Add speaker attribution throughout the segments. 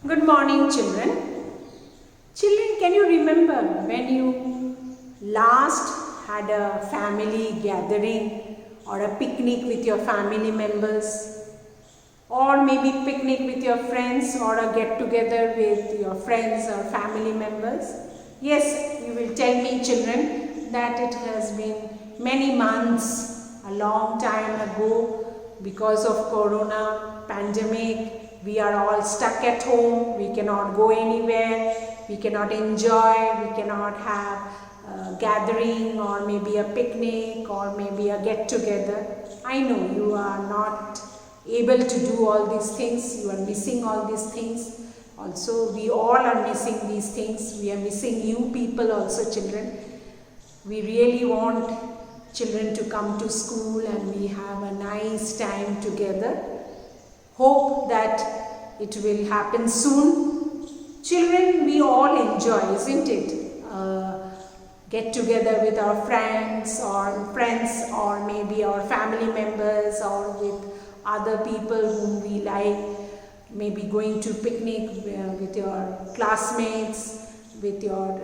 Speaker 1: Good morning, children. Children, can you remember when you last had a family gathering or a picnic with your family members, or maybe picnic with your friends or a get together with your friends or family members? Yes, you will tell me, children, that it has been many months, a long time ago, because of corona pandemic. We are all stuck at home, we cannot go anywhere, we cannot enjoy, we cannot have a gathering or maybe a picnic or maybe a get together. I know you are not able to do all these things, you are missing all these things. Also, we all are missing these things, we are missing you people also, children. We really want children to come to school and we have a nice time together. Hope that it will happen soon. Children, we all enjoy, isn't it? Get together with our friends or maybe our family members or with other people whom we like. Maybe going to picnic with your classmates, with your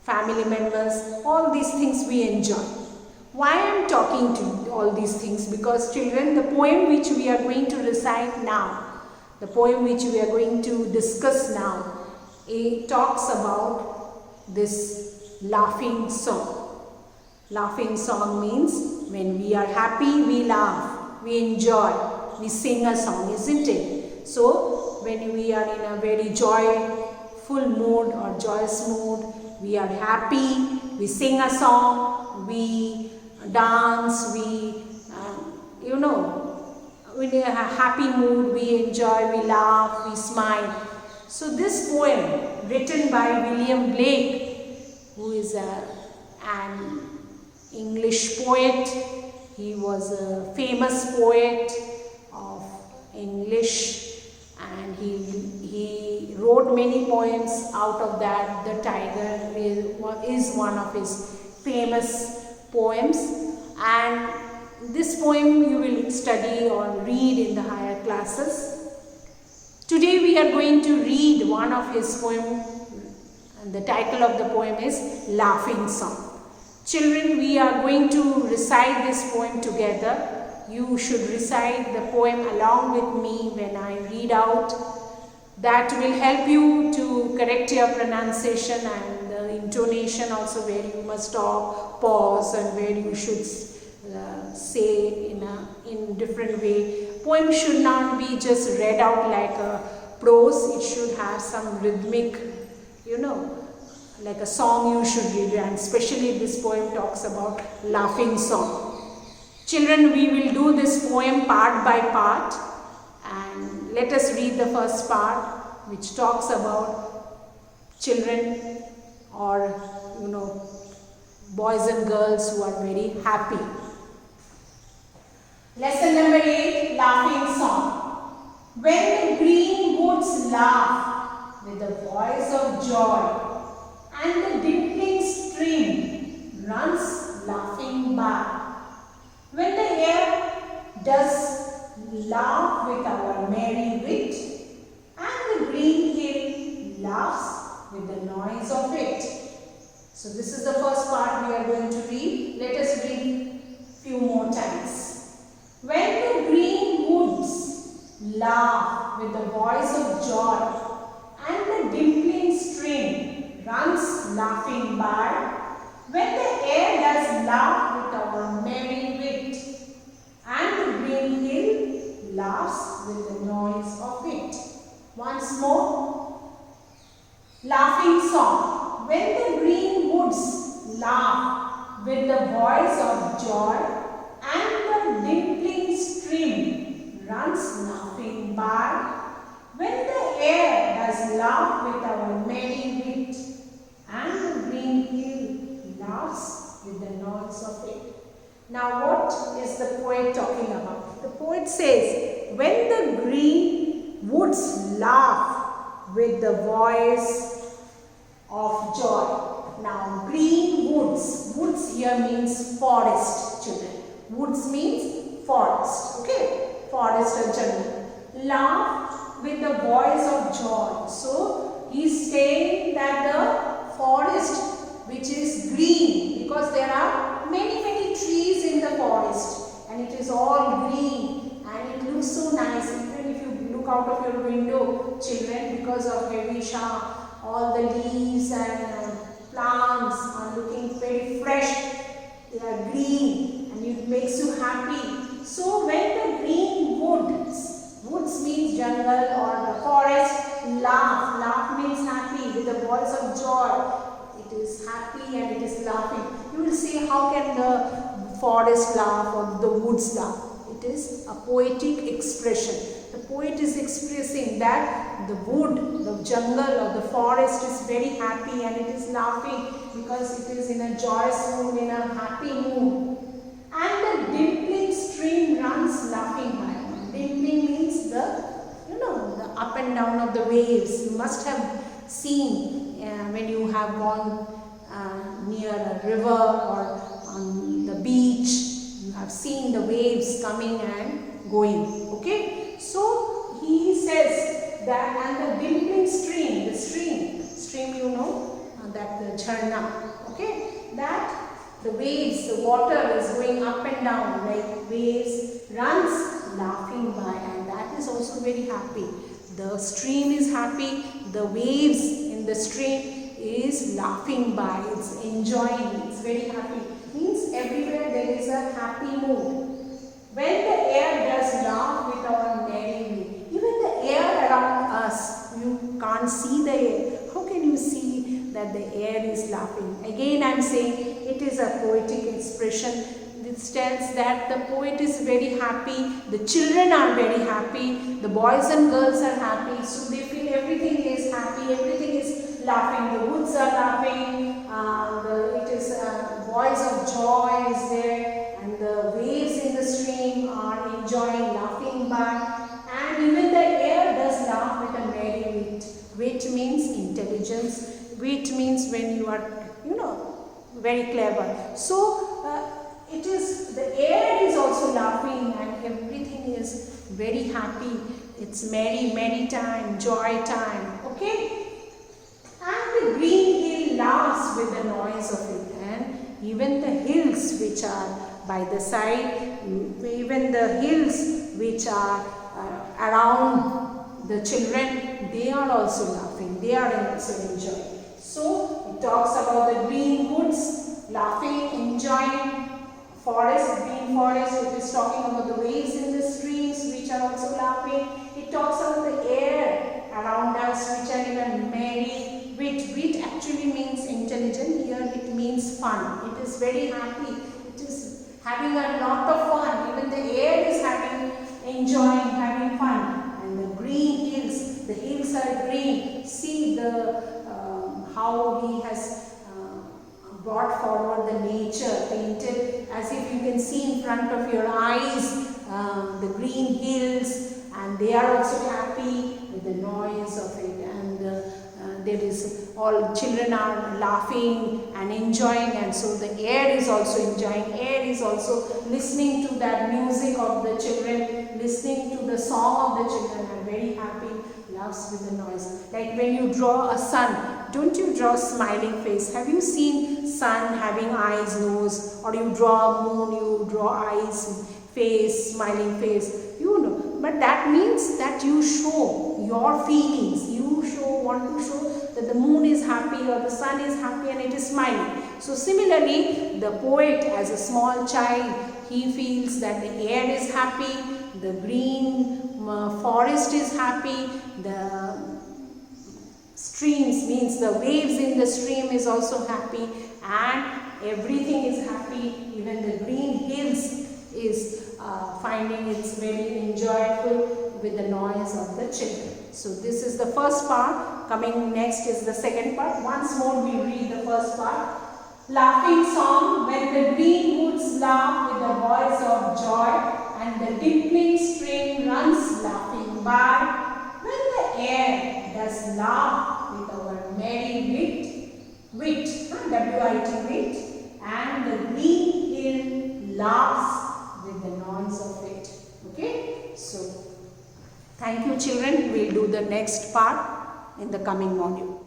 Speaker 1: family members. All these things we enjoy. Why I am talking to all these things? Because children, the poem which we are going to recite now, the poem which we are going to discuss now, it talks about this laughing song. Laughing song means when we are happy, we laugh, we enjoy, we sing a song, isn't it? So, when we are in a very joyful mood or joyous mood, we are happy, we sing a song, we dance, we, in a happy mood, we enjoy, we laugh, we smile. So this poem written by William Blake, who is an English poet, he was a famous poet of English and he wrote many poems. Out of that, The Tiger is one of his famous poems, and this poem you will study or read in the higher classes. Today we are going to read one of his poems, and the title of the poem is Laughing Song. Children, we are going to recite this poem together. You should recite the poem along with me when I read out. That will help you to correct your pronunciation and the intonation also, where you must talk, pause, and where you should say in different way. Poem should not be just read out like a prose. It should have some rhythmic, like a song you should read, and especially this poem talks about laughing song. Children, we will do this poem part by part, and let us read the first part, which talks about children or boys and girls who are very happy. Lesson number 8, Laughing Song. When the green woods laugh with a voice of joy, and the dimpling stream runs laughing by. When the air does laugh with our merry wit, and the green hill laughs with the noise of it. So this is the first part we are going to read. Let us read few more times. When the green woods laugh with the voice of joy, and the dimpling stream runs laughing by, when the air does laugh with our merry wit, and the green hill laughs with the noise of it. Once more. Laughing song. When the green woods laugh with the voice of joy, and the dimpling stream runs laughing by, when the air does laugh with our merry wit, and the green hill laughs with the noise of it. Now what is the poet talking about? The poet says, when the green woods laugh with the voice of joy. Now green woods, woods here means forest, children. Woods means forest, okay? Forest or jungle. Laugh with the voice of joy. So he is saying that the forest which is green, because there are many trees in the forest and it is all green and it looks so nice. Even if you look out of your window, children, because of heavy shower, all the leaves and plants are looking very fresh. They are green and it makes you happy. So when the green woods means jungle or the forest, laugh means happy with the voice of joy. It is happy and it is laughing. You will say, how can the forest laugh or the woods laugh? It is a poetic expression. The poet is expressing that the wood, the jungle or the forest is very happy and it is laughing because it is in a joyous mood, in a happy mood. And the dimpling stream runs laughing by. Dimpling means the up and down of the waves. You must have seen when you have gone near a river or on the beach, you have seen the waves coming and going. Okay, so he says that, and the dimpling stream, that the jharna, okay, that the waves, the water is going up and down like waves, runs laughing by, and that is also very happy. The stream is happy, the waves in the stream is laughing by, it's enjoying, it's very happy. Means everywhere there is a happy mood. When the air does laugh with our merry way, even the air around us, you can't see the air. How can you see that the air is laughing? Again I am saying it is a poetic expression. This tells that the poet is very happy, the children are very happy, the boys and girls are happy, so they feel everything is happy, everything is laughing, the woods are laughing, it is voice of joy is there, and the waves in the stream are enjoying, laughing by, and even the air does laugh with a merry wit. Wit means intelligence, wit means when you are, very clever. So, it is, the air is also laughing and everything is very happy. It's merry time, joy time. Okay? And the green hill laughs with the noise of it. And even the hills which are by the side, even the hills which are around the children, they are also laughing. They are also enjoying. So, it talks about the green woods, laughing, enjoying. Forest, green forest, it is talking about the waves in the streams which are also laughing. It talks about the air around us which are in a merry wit. Wit actually means intelligent, here it means fun. It is very happy, it is having a lot of fun. Even the air is enjoying, having fun. And the green hills, the hills are green. See how he has brought forward the nature, painted as if you can see in front of your eyes the green hills, and they are also happy with the noise of it, and there is all children are laughing and enjoying, and so the air is also enjoying, air is also listening to that music of the children, listening to the song of the children, and very happy, loves with the noise. Like when you draw a sun, don't you draw smiling face? Have you seen sun having eyes, nose, or you draw a moon, you draw eyes, face, smiling face, but that means that you show your feelings, you want to show that the moon is happy or the sun is happy and it is smiling. So similarly, the poet as a small child, he feels that the air is happy, the green forest is happy, the streams means the waves in the stream is also happy, and everything is happy, even the green hills is finding it's very enjoyable with the noise of the children. So this is the first part. Coming next is the second part. Once more we read the first part. Laughing song, when the green woods laugh with a voice of joy, and the dimpling stream runs laughing by, when the air does laugh with our merry wit, W-I-T, wit, and the green hill laughs with the noise of it. Okay, so Thank you children. We will do the next part in the coming module.